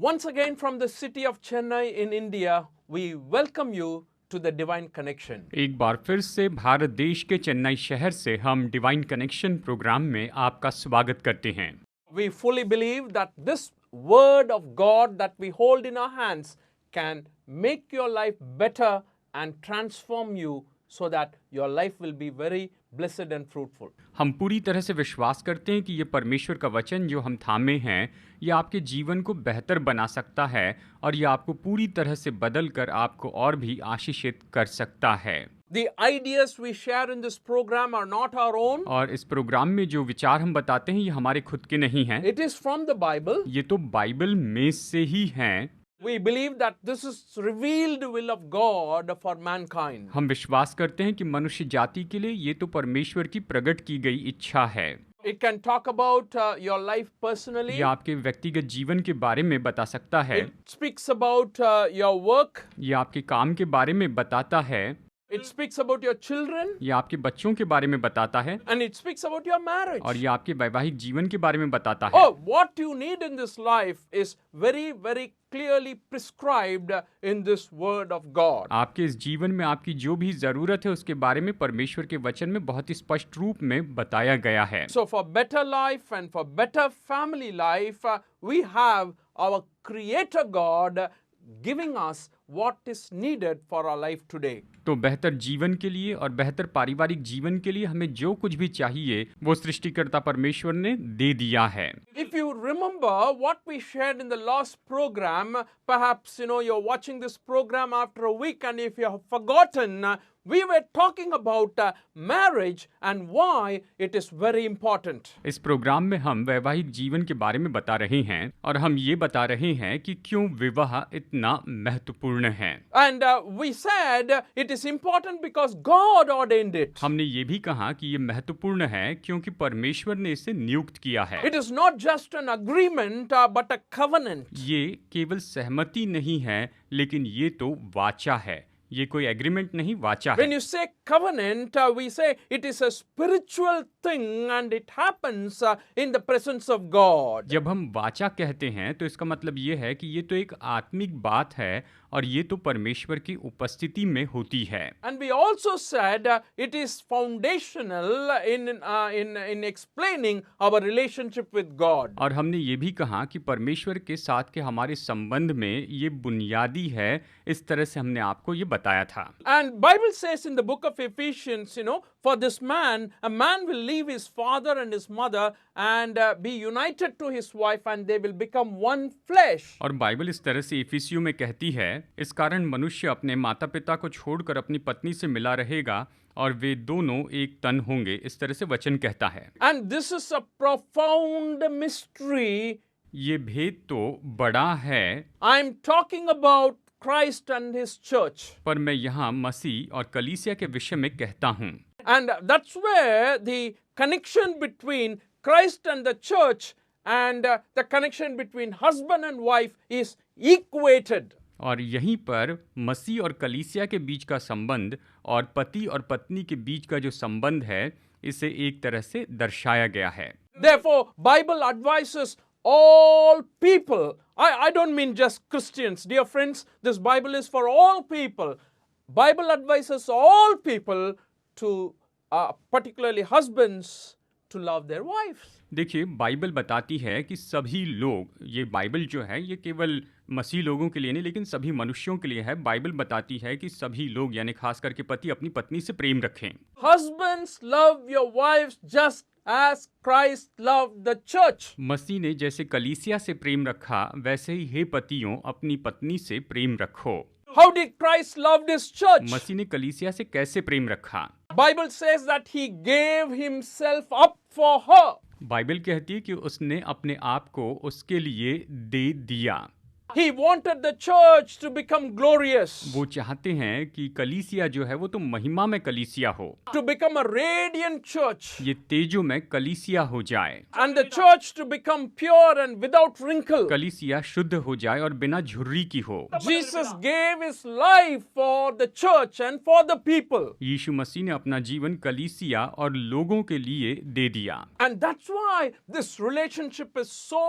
Once again from the city of Chennai in India, we welcome you to the Divine Connection. एक बार फिर से भारत देश के चेन्नई शहर से हम डिवाइन कनेक्शन प्रोग्राम में आपका स्वागत करते हैं। We fully believe that this word of God that we hold in our hands can make your life better and transform you so that your life will be very blessed and fruitful. हम पूरी तरह से विश्वास करते हैं कि ये परमेश्वर का वचन जो हम थामे हैं ये आपके जीवन को बेहतर बना सकता है और ये आपको पूरी तरह से बदल कर आपको और भी आशीषित कर सकता है। The ideas we share in this program are not our own. और इस प्रोग्राम में जो विचार हम बताते हैं ये हमारे खुद के नहीं हैं। It is from the Bible. ये तो बाइबल में से ही हैं। We believe that this is revealed will of God for mankind. हम विश्वास करते हैं कि मनुष्य जाति के लिए ये तो परमेश्वर की प्रकट की गई इच्छा है। It can talk about your life personally. ये आपके व्यक्तिगत जीवन के बारे में बता सकता है। It speaks about your work. ये आपके काम के बारे में बताता है। It speaks about your children. ये आपके बच्चों के बारे में बताता है। And it speaks about your marriage. और ये आपके वैवाहिक जीवन के बारे में बताता है। Oh, what you need in this life is very, very clearly prescribed in this word of God. आपके इस जीवन में आपकी जो भी जरूरत है उसके बारे में परमेश्वर के वचन में बहुत ही स्पष्ट रूप में बताया गया है। So for better life and for better family life, we have our Creator God giving us what is needed for our life today. तो बेहतर जीवन के लिए और बेहतर पारिवारिक जीवन के लिए हमें जो कुछ भी चाहिए वो सृष्टिकर्ता परमेश्वर ने दे दिया है। If you remember what we shared in the last program, perhaps you're watching this program after a week, and if you have forgotten, we were talking about marriage and why it is very important. इस programme में हम वैवाहिक जीवन के बारे में बता रहे हैं और हम ये बता रहे हैं कि क्यों विवाह इतना महत्वपूर्ण है। And we said it is important because God ordained it. हमने ये भी कहा कि ये महत्वपूर्ण है क्योंकि परमेश्वर ने इसे नियुक्त किया है। It is not just an agreement but a covenant. ये केवल सहमति नहीं है लेकिन ये तो वाचा है। ये कोई एग्रीमेंट नहीं वाचा है। When you say covenant, we say it is a spiritual thing and it happens in the presence of God. जब हम वाचा कहते हैं तो इसका मतलब ये है कि ये तो एक आत्मिक बात है और ये तो परमेश्वर की उपस्थिति में होती है। And we also said it is foundational in explaining our relationship with God. और हमने ये भी कहा कि परमेश्वर के साथ के हमारे संबंध में ये बुनियादी है। इस तरह से हमने आपको ये बताया था। And Bible says in the book of Ephesians, for this man, a man will leave his father and his mother and be united to his wife and they will become one flesh. और Bible इस तरह से इफिसियों में कहती है, इस कारण मनुष्य अपने माता पिता को छोड़कर अपनी पत्नी से मिला रहेगा और वे दोनों एक तन होंगे। इस तरह से वचन कहता है। And this is a profound mystery. ये भेद तो बड़ा है। I'm talking about Christ and his church. पर मैं यहाँ मसीह और कलीसिया के विषय में कहता हूँ। And that's where the connection between Christ and the church and the connection between husband and wife is equated. और यहीं पर मसीह और कलीसिया के बीच का संबंध और पति और पत्नी के बीच का जो संबंध है इसे एक तरह से दर्शाया गया है। Therefore, Bible advises all people. I don't mean just Christians. Dear friends, this Bible is for all people. Bible advises all people to, particularly husbands, to love their wives. देखिए बाइबल बताती है कि सभी लोग, ये बाइबल जो है ये केवल मसीह लोगों के लिए नहीं लेकिन सभी मनुष्यों के लिए है। बाइबल बताती है कि सभी लोग यानी खास करके पति अपनी पत्नी से प्रेम रखें। Husbands, love your wives just as Christ loved the church. मसीह ने जैसे कलीसिया से प्रेम रखा वैसे ही हे पतियों अपनी पत्नी से प्रेम रखो। How did Christ love his church? मसीह ने कलीसिया से कैसे प्रेम रखा? Bible says that he gave himself up for her. Bible कहती है कि उसने अपने आप को उसके लिए दे दिया। He wanted the church to become glorious, वो चाहते हैं कि कलीसिया जो है वो तो महिमा में कलीसिया हो, to become a radiant church, ये तेजो में कलीसिया हो जाए, and the church to become pure and without wrinkle. कलीसिया शुद्ध हो जाए और बिना झुर्री की हो। Jesus gave his life for the church and for the people. यीशु मसीह ने अपना जीवन कलीसिया और लोगों के लिए दे दिया, And that's why this relationship is so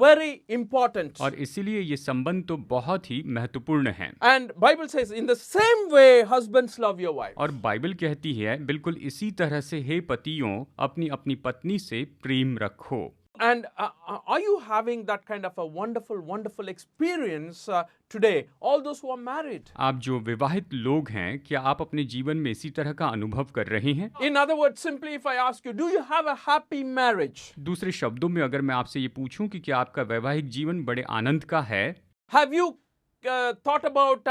very important. और इसीलिए ये संबंध तो बहुत ही महत्वपूर्ण है। And Bible says, in the same way, husbands love your wife. और बाइबल कहती है बिल्कुल इसी तरह से हे पतियों अपनी अपनी पत्नी से प्रेम रखो। And are you having that kind of a wonderful experience today? All those who are married. आप जो विवाहित लोग हैं, क्या आप अपने जीवन में इसी तरह का अनुभव कर रहे हैं? In other words, simply if I ask you, do you have a happy marriage? दूसरे शब्दों में अगर मैं आपसे ये पूछूं कि क्या आपका वैवाहिक जीवन बड़े आनंद का है, Have you thought about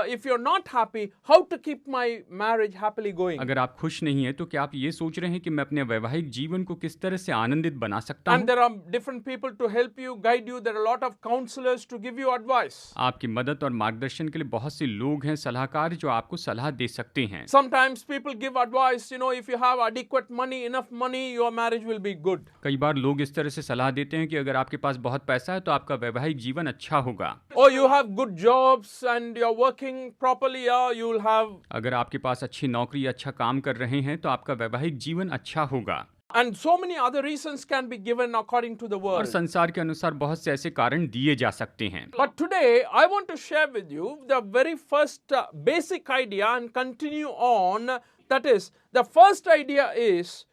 if you're not happy, how to keep my marriage happily going? अगर आप खुश नहीं हैं तो क्या आप ये सोच रहे हैं कि मैं अपने वैवाहिक जीवन को किस तरह से आनंदित बना सकता हूं? And there are different people to help you, guide you. There are a lot of counselors to give you advice. आपकी मदद और मार्गदर्शन के लिए बहुत से लोग हैं, सलाहकार जो आपको सलाह दे सकते हैं। Sometimes people give advice, if you have adequate money, enough money, your marriage will be good. कई बार लोग इस तरह से सलाह देते हैं कि अगर आपके पास बहुत पैसा है तो आपका वैवाहिक जीवन अच्छा होगा। Or you have good jobs and you're working properly, you'll have. अगर आपके पास अच्छी नौकरी, अच्छा काम कर रहे हैं तो आपका वैवाहिक जीवन अच्छा होगा। And so many other reasons can be given according to the और world. संसार के अनुसार बहुत से ऐसे कारण दिए जा सकते हैं। But today, I want to share with you the very first basic idea and continue on. That is, the first idea is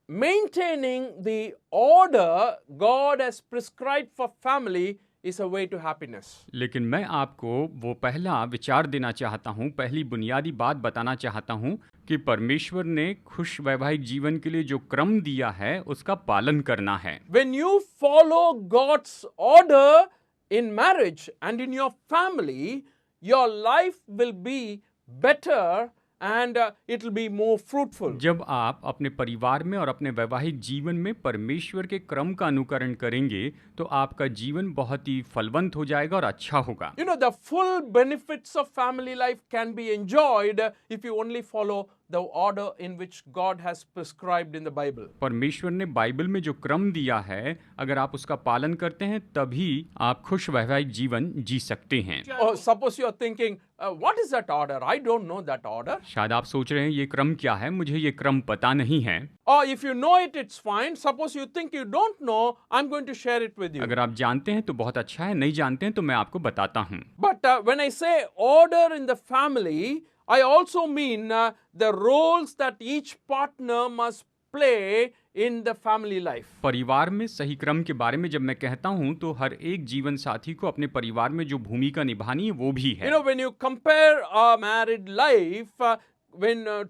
maintaining the order God has prescribed for family is a way to happiness. लेकिन मैं आपको वो पहला विचार देना चाहता हूँ, पहली बुनियादी बात बताना चाहता हूँ कि परमेश्वर ने खुश वैवाहिक जीवन के लिए जो क्रम दिया है उसका पालन करना है। When you follow God's order in marriage and in your family, your life will be better and it will be more fruitful. जब आप अपने परिवार में और अपने वैवाहिक जीवन में परमेश्वर के क्रम का अनुकरण करेंगे तो आपका जीवन बहुत ही फलवंत हो जाएगा और अच्छा होगा। The full benefits of family life can be enjoyed if you only follow the order in which God has prescribed in the Bible. परमेश्वर ने बाइबल में जो क्रम दिया है, अगर आप उसका पालन करते हैं तभी आप खुश वैवाहिक जीवन जी सकते हैं। Or suppose you are thinking, what is that order? I don't know that order. शायद आप सोच रहे हैं ये क्रम क्या है, मुझे ये क्रम पता नहीं है। Or if you know it, it's fine. Suppose you think you don't know, I'm going to share it with you. अगर आप जानते हैं तो बहुत अच्छा है, नहीं जानते हैं तो मैं आपको बताता हूँ। But when I say order in the family, I also mean the roles that each partner must play in the family life. परिवार में सही क्रम के बारे में जब मैं कहता हूँ तो हर एक जीवन साथी को अपने परिवार में जो भूमिका निभानी है वो भी है। When you compare a married life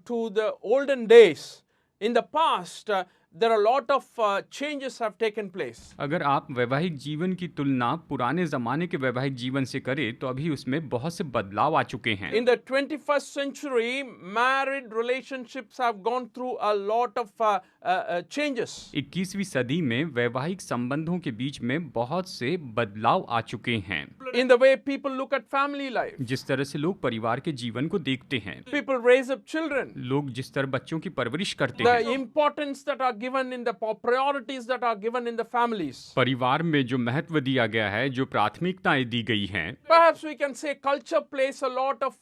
to the olden days, in the past, there are a lot of changes have taken place. अगर आप वैवाहिक जीवन की तुलना पुराने जमाने के वैवाहिक जीवन से करें तो अभी उसमें बहुत से बदलाव आ चुके हैं। In the 21st century, married relationships have gone through a lot of changes. 21वीं सदी में वैवाहिक संबंधों के बीच में बहुत से बदलाव आ चुके हैं। In the way people look at family life. जिस तरह से लोग परिवार के जीवन को देखते हैं, People raise up children. लोग जिस तरह बच्चों की परवरिश करते The हैं, importance that are given in the priorities that are given in the families. परिवार में जो महत्व दिया गया है, जो प्राथमिकताएं दी गई हैं, Perhaps we can say culture plays a lot of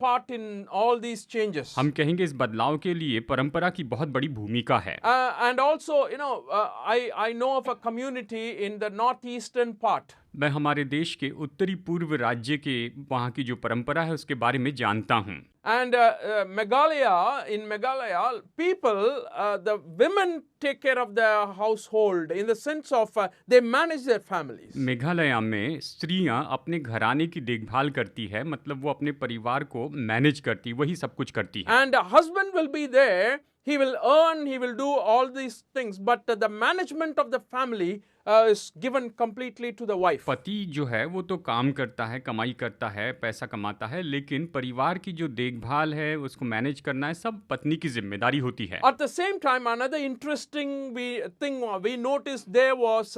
part in all these changes. हम कहेंगे इस बदलाव के लिए परंपरा की बहुत बड़ी भूमिका है। And also, I know of a community in the northeastern part. मैं हमारे देश के उत्तरी पूर्व राज्य के वहाँ की जो परंपरा है उसके बारे में जानता हूँ। And in Meghalaya, people, the women take care of the household in the sense of they manage their families. Meghalaya में स्त्रियां अपने घराने की देखभाल करती है, मतलब वो अपने परिवार को मैनेज करती, वही सब कुछ करती है। And a husband will be there, he will earn, he will do all these things, but the management of the family is given completely to the wife. पति जो है वो तो काम करता है, कमाई करता है, पैसा कमाता है, लेकिन परिवार की जो देखभाल है उसको मैनेज करना है सब पत्नी की जिम्मेदारी होती है। At the same time, another interesting thing we noticed there was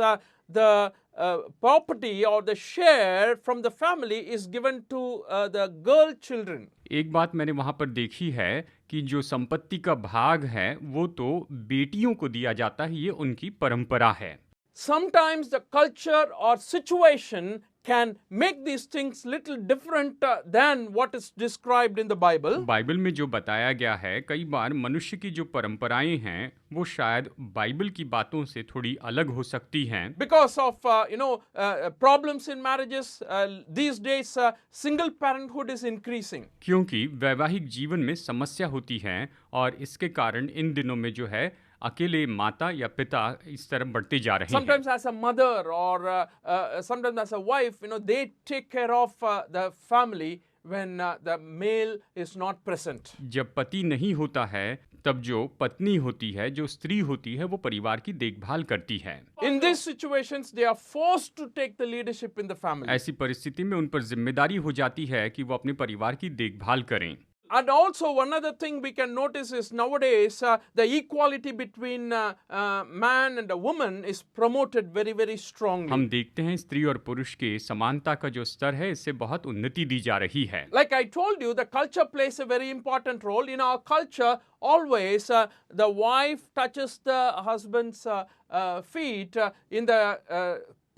the property or the share from the family is given to the girl children. एक बात मैंने वहाँ पर देखी है कि जो संपत्ति का भाग है वो तो बेटियों को दिया जाता है, ये उनकी परंपरा है। Sometimes the culture or situation can make these things little different than what is described in the Bible. Bible में जो बताया गया है, कई बार मनुष्य की जो परंपराएं हैं वो शायद बाइबल की बातों से थोड़ी अलग हो सकती हैं। Because of problems in marriages, these days single parenthood is increasing. क्योंकि वैवाहिक जीवन में समस्या होती है और इसके कारण इन दिनों में जो है अकेले माता या पिता इस तरफ बढ़ते जा रहे हैं। Sometimes as a mother or sometimes as a wife, they take care of the family when the male is not present. जब पति नहीं होता है तब जो पत्नी होती है, जो स्त्री होती है, वो परिवार की देखभाल करती है। In these situations, they are forced to take the leadership in the family. ऐसी परिस्थिति में उन पर जिम्मेदारी हो जाती है कि वो अपने परिवार की देखभाल करें। And also one other thing we can notice is nowadays the equality between man and a woman is promoted very, very strongly. हम देखते हैं स्त्री और पुरुष के समानता का जो स्तर है इससे बहुत उन्नति दी जा रही है। Like I told you, the culture plays a very important role. In our culture, always the wife touches the husband's feet in the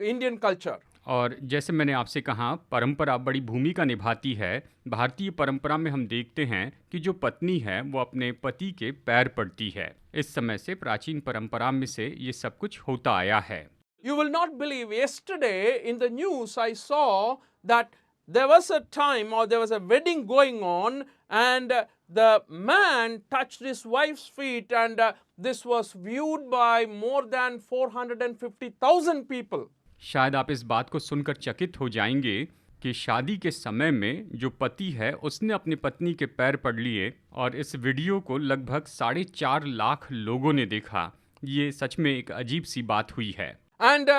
Indian culture. और जैसे मैंने आपसे कहा, परंपरा बड़ी भूमिका निभाती है। भारतीय परंपरा में हम देखते हैं कि जो पत्नी है वो अपने पति के पैर पड़ती है। इस समय से प्राचीन परंपरा में से ये सब कुछ होता आया है। You will not believe, yesterday in the news I saw that there was a time or there was a wedding going on and the man touched his wife's feet and this was viewed by more than 450,000 people. शायद आप इस बात को सुनकर चकित हो जाएंगे कि शादी के समय में जो पति है उसने अपनी पत्नी के पैर पड़ लिए और इस वीडियो को लगभग 4.5 लाख लोगों ने देखा। ये सच में एक अजीब सी बात हुई है। And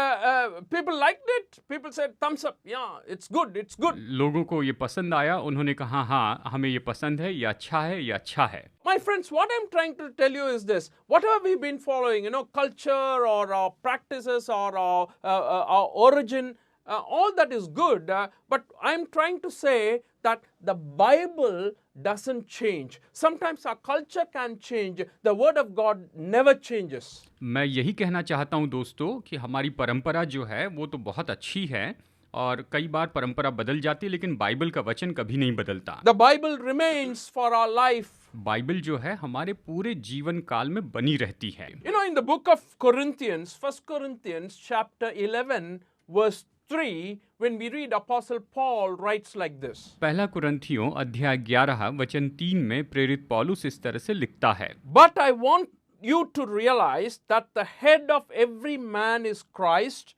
people liked it. People said thumbs up. Yeah, it's good. It's good. लोगों को ये पसंद आया। उन्होंने कहा हाँ, हमें ये पसंद है, ये अच्छा है, ये अच्छा है। My friends, what I'm trying to tell you is this. Whatever we've been following, culture or our practices or our origin, all that is good. But I'm trying to say that the Bible doesn't change. Sometimes our culture can change. The Word of God never changes. मैं यही कहना चाहता हूँ दोस्तों कि हमारी परंपरा जो है वो तो बहुत अच्छी है और कई बार परंपरा बदल जाती है, लेकिन बाइबल का वचन कभी नहीं बदलता। The Bible remains for our life. Bible जो है हमारे पूरे जीवन काल में बनी रहती है। In the book of Corinthians, 1 Corinthians chapter 11 verse 3, when we read, Apostle Paul writes like this. पहला कुरिन्थियों अध्याय 11 वचन 3 में प्रेरित पौलुस इस तरह से लिखता है। But I want you to realize that the head of every man is Christ,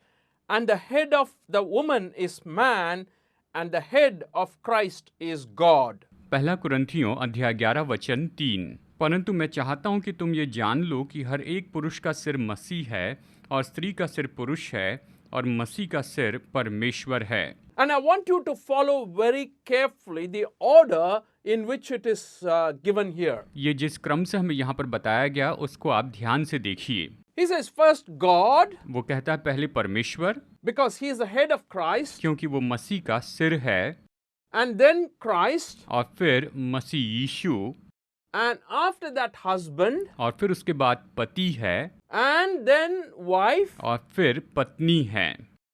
and the head of the woman is man, and the head of Christ is God. पहला कुरिन्थियों अध्याय 11 वचन 3, परंतु मैं चाहता हूं कि तुम ये जान लो कि हर एक पुरुष का सिर मसीह है और स्त्री का सिर पुरुष है और मसीह का सिर परमेश्वर है। And I want you to follow very carefully the order in which it is given here. ये जिस क्रम से हमें यहाँ पर बताया गया उसको आप ध्यान से देखिए। He says first God, वो कहता है पहले परमेश्वर, because he is the head of Christ, क्योंकि वो मसीह का सिर है, and then Christ, और फिर मसीह यीशु, and after that husband, और फिर उसके बाद पति है, and then wife, और फिर पत्नी है,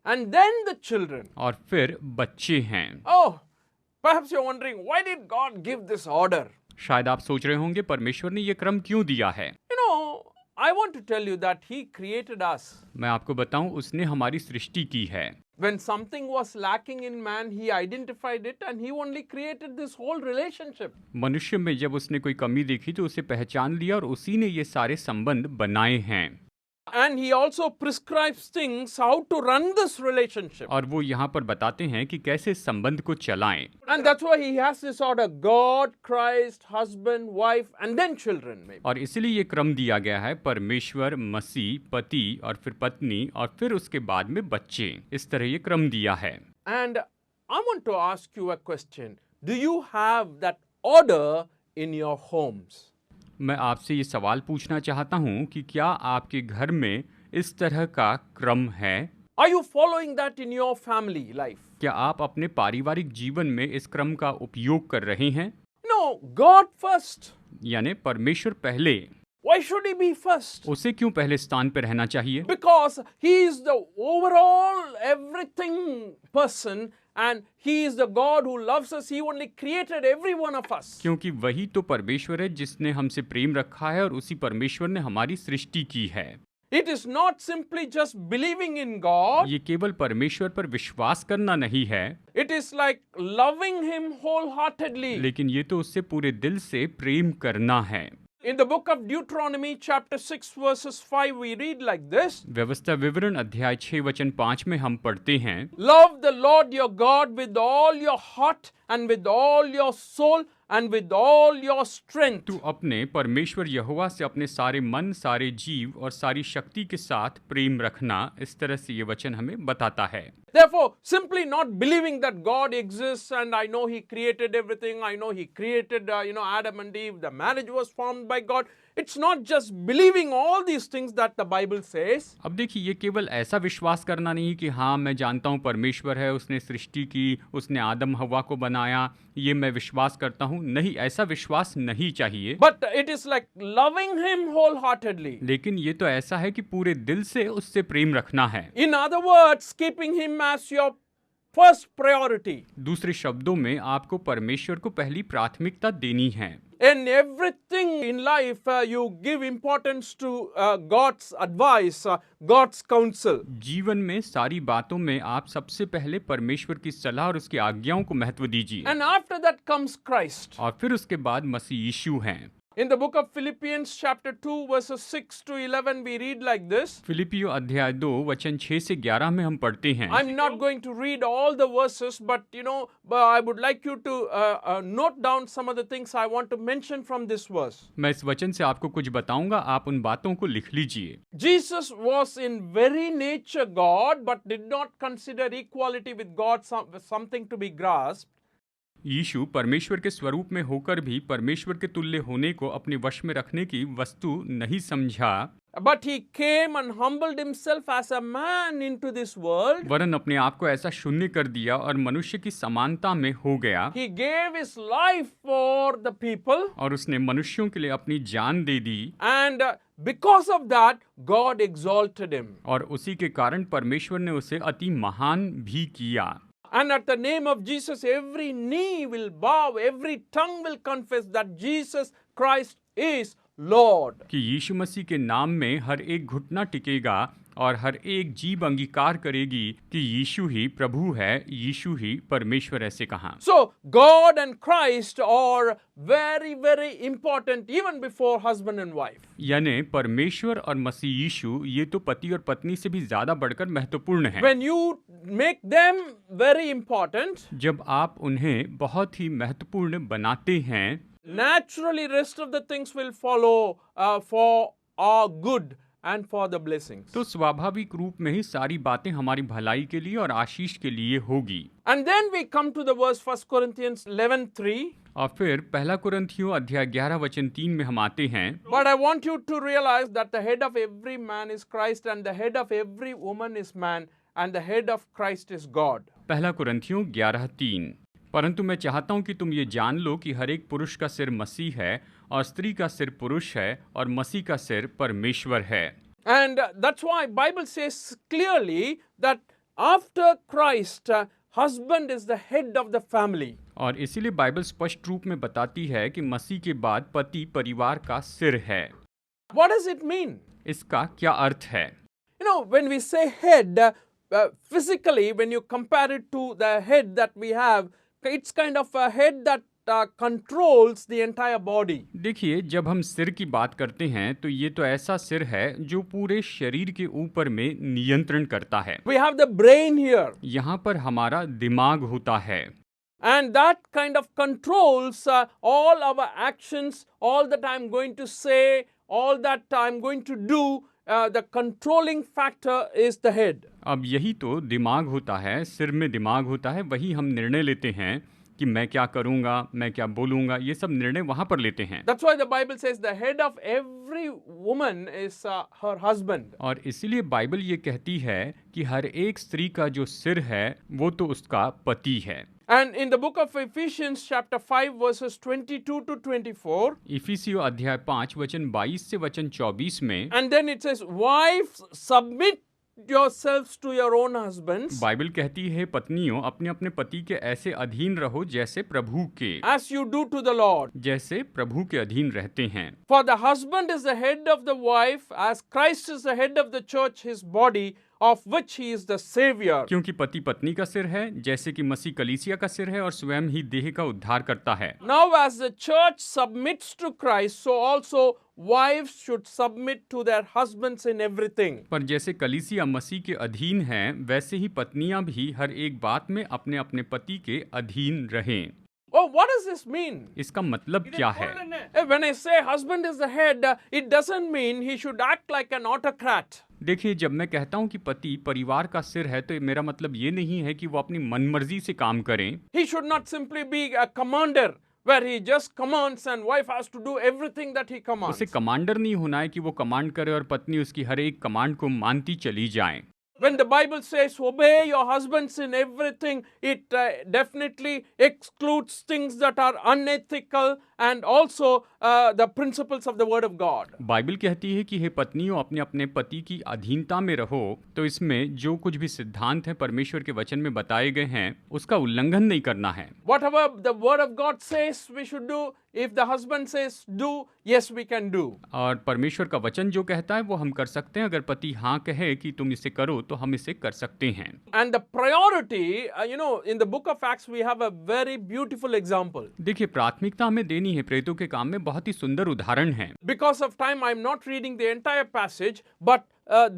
and then the children. और फिर बच्चे हैं। Oh, perhaps you're wondering, why did God give this order? शायद आप सोच रहे होंगे परमेश्वर ने ये क्रम क्यों दिया है। I want to tell you that he created us. मैं आपको बताऊं, उसने हमारी सृष्टि की है। When something was lacking in man, he identified it and he only created this whole relationship. मनुष्य में जब उसने कोई कमी देखी तो उसे पहचान लिया और उसी ने ये सारे संबंध बनाए हैं। And he also prescribes things how to run this relationship. और वो यहाँ पर बताते हैं कि कैसे संबंध को चलाएं। And that's why he has this order: God, Christ, husband, wife, and then children. Maybe. और इसलिए ये क्रम दिया गया है, परमेश्वर, मसीह, पति और फिर पत्नी और फिर उसके बाद में बच्चे। इस तरह ये क्रम दिया है। And I want to ask you a question. Do you have that order in your homes? मैं आपसे ये सवाल पूछना चाहता हूँ कि क्या आपके घर में इस तरह का क्रम है? Are you following that in your family life? क्या आप अपने पारिवारिक जीवन में इस क्रम का उपयोग कर रहे हैं? No, God first. यानी परमेश्वर पहले। Why should he be first? उसे क्यों पहले स्थान पर रहना चाहिए? Because he is the overall everything person and he is the God who loves us. He only created every one of us. क्योंकि वही तो परमेश्वर है जिसने हमसे प्रेम रखा है और उसी परमेश्वर ने हमारी सृष्टि की है। It is not simply just believing in God. ये केवल परमेश्वर पर विश्वास करना नहीं है, It is like loving him wholeheartedly. लेकिन ये तो उससे पूरे दिल से प्रेम करना है। In the book of Deuteronomy chapter 6 verses 5 we read like this. व्यवस्था विवरण अध्याय 6 वचन 5 में हम पढ़ते हैं, Love the Lord your God with all your heart and with all your soul and with all your strength. तू अपने परमेश्वर यहोवा से अपने सारे मन, सारे जीव और सारी शक्ति के साथ प्रेम रखना। इस तरह से ये वचन हमें बताता है। Therefore, simply not believing that God exists and I know he created everything, I know he created Adam and Eve, the marriage was formed by God. It's not just believing all these things that the Bible says. अब देखिए, ये केवल ऐसा विश्वास करना नहीं कि हाँ मैं जानता हूँ परमेश्वर है, उसने सृष्टि की, उसने आदम हवा को बनाया, ये मैं विश्वास करता हूँ। नहीं, ऐसा विश्वास नहीं चाहिए। But it is like loving him wholeheartedly. लेकिन ये तो ऐसा है कि पूरे दिल से उससे प्रेम रखना है। In other words, keeping him as your first priority. दूसरे शब्दों में आपको परमेश्वर को पहली प्राथमिकता देनी है। In everything in life, you give importance to God's advice, God's counsel. जीवन में सारी बातों में आप सबसे पहले परमेश्वर की सलाह और उसकी आज्ञाओं को महत्व दीजिए। And after that comes Christ. और फिर उसके बाद मसीह यीशु हैं। In the book of Philippians chapter 2 verses 6 to 11 we read like this. फिलिपियो अध्याय 2 वचन 6 से 11 में हम पढ़ते हैं। I'm not going to read all the verses, but I would like you to note down some of the things I want to mention from this verse. मैं इस वचन से आपको कुछ बताऊंगा, आप उन बातों को लिख लीजिए। Jesus was in very nature God, but did not consider equality with God something to be grasped. यीशु परमेश्वर के स्वरूप में होकर भी परमेश्वर के तुल्य होने को अपने वश में रखने की वस्तु नहीं समझा, But he came and humbled himself as a man into this world. वरन अपने आप को ऐसा शून्य कर दिया और मनुष्य की समानता में हो गया। He gave his life for the people. और उसने मनुष्यों के लिए अपनी जान दे दी। And because of that, God exalted him. और उसी के कारण परमेश्वर ने उसे अति महान भी किया। And at the name of Jesus, every knee will bow, every tongue will confess that Jesus Christ is Lord. कि यीशु मसीह के नाम में हर एक घुटना टिकेगा और हर एक जीभ अंगीकार करेगी कि यीशु ही प्रभु है, यीशु ही परमेश्वर, ऐसे कहा। So God and Christ are very, very important even before husband and wife. यानी परमेश्वर और मसीह यीशु ये तो पति और पत्नी से भी ज्यादा बढ़कर महत्वपूर्ण है। When you make them very important, जब आप उन्हें बहुत ही महत्वपूर्ण बनाते हैं, naturally rest of the things will follow for our good and for the blessings. तो स्वाभाविक रूप में ही सारी बातें हमारी भलाई के लिए और आशीष के लिए होगी। And then we come to the verse 1 Corinthians 11:3. और फिर पहला कुरिन्थियों अध्याय 11 वचन 3 में हम आते हैं। But I want you to realize that the head of every man is Christ and the head of every woman is man and the head of Christ is God. पहला कुरिन्थियों 11:3। परंतु मैं चाहता हूं कि तुम ये जान लो कि हर एक पुरुष का सिर मसीह है और स्त्री का सिर पुरुष है और मसीह का सिर परमेश्वर है। And that's why Bible says clearly that after Christ, husband is the head of the family. और इसीलिए बाइबल स्पष्ट रूप में बताती है कि मसीह के बाद पति परिवार का सिर है। What does it mean? इसका क्या अर्थ है? When we say head, physically, when you compare it to the head that we have, it's kind of a head that controls the entire body. देखिए, जब हम सिर की बात करते हैं तो ये तो ऐसा सिर है जो पूरे शरीर के ऊपर में नियंत्रण करता है। We have the brain here. यहाँ पर हमारा दिमाग होता है। And that kind of controls all our actions, all that I'm going to say, all that I'm going to do. The controlling factor is the head. अब यही तो दिमाग होता है, सिर में दिमाग होता है, वही हम निर्णय लेते हैं, कि मैं क्या करूँगा, मैं क्या बोलूँगा, ये सब निर्णय वहाँ पर लेते हैं। That's why the Bible says the head of every woman is her husband. और इसीलिए बाइबल ये कहती है कि हर एक स्त्री का जो सिर है वो तो उसका पति है। And in the book of Ephesians chapter 5 verses 22 to 24, इफिसियों अध्याय 5 वचन 22 से वचन 24 में and then it says, wives, submit yourselves to your own husbands Bible कहती है, पत्नियों अपने अपने पति के ऐसे अधीन रहो जैसे प्रभु के, as you do to the Lord. जैसे प्रभु के अधीन रहते हैं। For the husband is the head of the wife, as Christ is the head of the church, his body, of which he is the savior. क्योंकि पति पत्नी का सिर है, जैसे कि मसीह कलीसिया का सिर है और स्वयं ही देह का उद्धार करता है। Now as the church submits to Christ, so also wives should submit to their husbands in everything. पर जैसे कलीसिया मसीह के अधीन है, वैसे ही पत्नियां भी हर एक बात में अपने अपने पति के अधीन रहें। Oh, what does this mean? इसका मतलब क्या है? When I say husband is the head, it doesn't mean he should act like an autocrat. देखिए, जब मैं कहता हूँ कि पति परिवार का सिर है, तो मेरा मतलब ये नहीं है कि वो अपनी मनमर्जी से काम करें। He should not simply be a commander where he just commands and wife has to do everything that he commands. उसे कमांडर नहीं होना है कि वो कमांड करे और पत्नी उसकी हर एक कमांड को मानती चली जाए। When the Bible says obey your husbands in everything, it definitely excludes things that are unethical and also the principles of the word of God. Bible कहती है कि हे पत्नियों अपने अपने पति की अधीनता में रहो, तो इसमें जो कुछ भी सिद्धांत हैं परमेश्वर के वचन में बताए गए हैं उसका उल्लंघन नहीं करना है। Whatever the word of God says we should do, if the husband says do, yes we can do. और परमेश्वर का वचन जो कहता है वो हम कर सकते हैं। अगर पति हाँ कहे कि तुम इसे करो तो हम इसे कर सकते हैं। And the priority, in the book of Acts we have a very beautiful example. देखिए, प्राथमिकता हमें देनी है। प्रेरितों के काम में बहुत ही सुंदर उदाहरण है। Because of time I am not reading the entire passage, but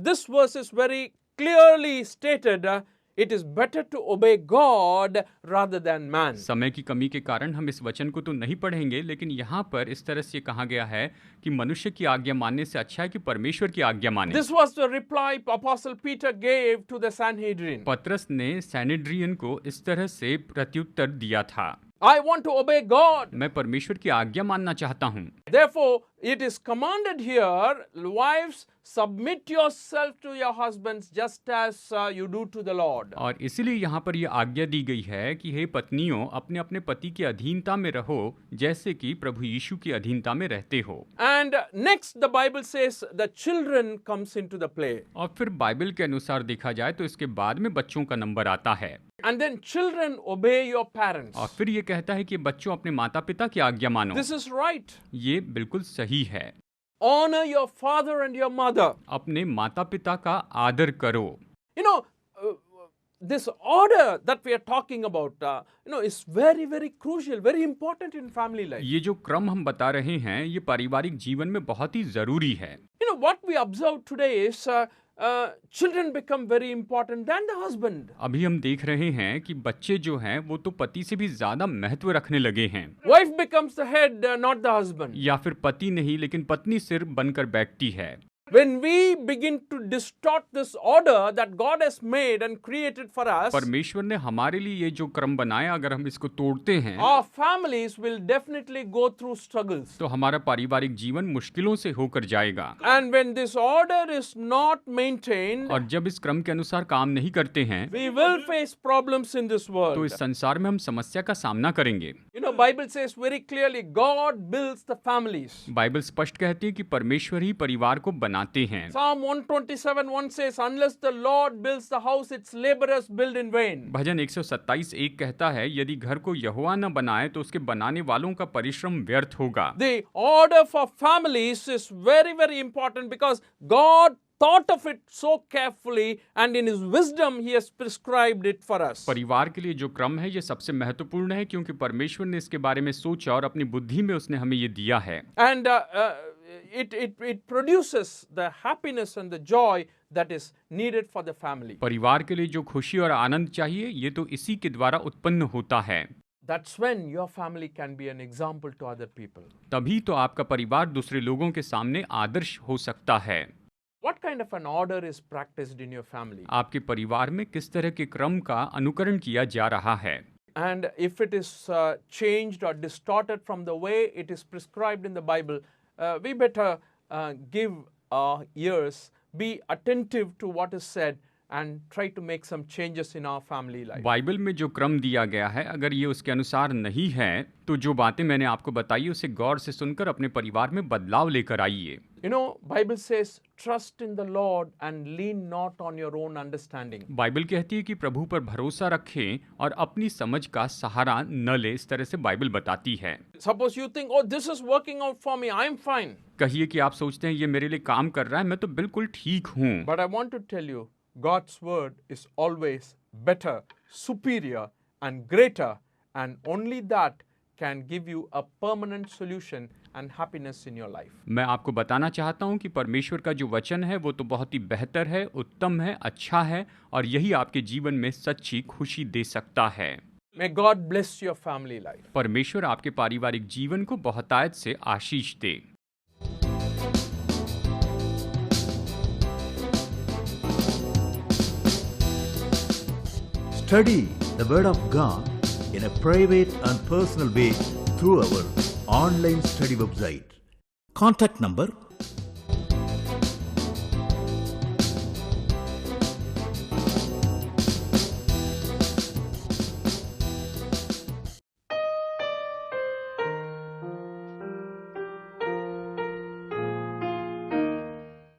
this verse is very clearly stated. It is better to obey God rather than man. समय की कमी के कारण हम इस वचन को तो नहीं पढ़ेंगे, लेकिन यहाँ पर इस तरह से कहा गया है कि मनुष्य की आज्ञा मानने से अच्छा है कि परमेश्वर की आज्ञा माने। This was the reply Apostle Peter gave to the Sanhedrin. पतरस ने सैनेड्रियन को इस तरह से प्रत्युत्तर दिया था, I want to obey God. मैं परमेश्वर की आज्ञा मानना चाहता हूँ। Therefore, it is commanded here, wives, submit yourself to your husbands just as you do to the Lord. और इसीलिए यहाँ पर यह आज्ञा दी गई है कि हे पत्नियों अपने अपने पति की अधीनता में रहो जैसे कि प्रभु यीशु की अधीनता में रहते हो। And next the Bible says the children comes into the play. और फिर बाइबल के अनुसार देखा जाए तो इसके बाद में बच्चों का नंबर आता है। And then children obey your parents. और फिर ये कहता है कि बच्चों अपने माता पिता की आज्ञा मानो। This is right. ये बिल्कुल सही है। Honor your father and your mother. अपने माता पिता का आदर करो। This order that we are talking about, is very, very crucial, very important in family life. ये जो क्रम हम बता रहे हैं ये पारिवारिक जीवन में बहुत ही जरूरी है। What we observe today is children become very important than the husband. अभी हम देख रहे हैं कि बच्चे जो हैं वो तो पति से भी ज्यादा महत्व रखने लगे हैं। Wife becomes the head, not the husband. या फिर पति नहीं लेकिन पत्नी सिर बनकर बैठती है। When we begin to distort this order that God has made and created for us, परमेश्वर ने हमारे लिए ये जो क्रम बनाया, अगर हम इसको तोड़ते हैं our families will definitely go through struggles. तो हमारा पारिवारिक जीवन मुश्किलों से होकर जाएगा। And when this order is not maintained, और जब इस क्रम के अनुसार काम नहीं करते हैं we will face problems in this तो world. इस संसार में हम समस्या का सामना करेंगे। Bible says very clearly, God builds the families. Bible स्पष्ट कहती है कि परमेश्वर ही परिवार को बनाते हैं। Psalm 127:1 says, unless the Lord builds the house, its laborers build in vain. भजन 127:1 कहता है, यदि घर को यहोवा न बनाए तो उसके बनाने वालों का परिश्रम व्यर्थ होगा। The order for families is very, very important because God thought of it so carefully and in his wisdom he has prescribed it for us. परिवार के लिए जो क्रम है ये सबसे महत्वपूर्ण है क्योंकि परमेश्वर ने इसके बारे में सोचा और अपनी बुद्धि में उसने हमें ये दिया है। And it produces the happiness and the joy that is needed for the family. परिवार के लिए जो खुशी और आनंद चाहिए ये तो इसी के द्वारा उत्पन्न होता है। That's when your family can be an example to other people. तभी तो आपका परिवार दूसरे लोगों के सामने आदर्श हो सकता है। What kind of an order is practiced in your family? आपके परिवार में किस तरह के क्रम का अनुकरण किया जा रहा है? And if it is changed or distorted from the way it is prescribed in the Bible, we better give our ears, be attentive to what is said, and try to make some changes in our family life. Bible में जो क्रम दिया गया है, अगर ये उसके अनुसार नहीं है तो जो बातें मैंने आपको बताई उसे गौर से सुनकर अपने परिवार में बदलाव लेकर आइए। You know, Bible says, trust in the Lord and lean not on your own understanding. Bible कहती है कि प्रभु पर भरोसा रखें और अपनी समझ का सहारा न ले, इस तरह से बाइबल बताती है। Suppose you think, oh, this is working out for me, I'm fine. कहिए कि आप सोचते हैं ये मेरे लिए काम कर रहा है, मैं तो बिल्कुल ठीक हूँ। But I want to tell you, God's word is always better, superior, and greater, and only that can give you a permanent solution and happiness in your life. मैं आपको बताना चाहता हूँ कि परमेश्वर का जो वचन है वो तो बहुत ही बेहतर है, उत्तम है, अच्छा है, और यही आपके जीवन में सच्ची खुशी दे सकता है। May God bless your family life. परमेश्वर आपके पारिवारिक जीवन को बहुतायत से आशीष दे। Study the Word of God in a private and personal way through our online study website. Contact number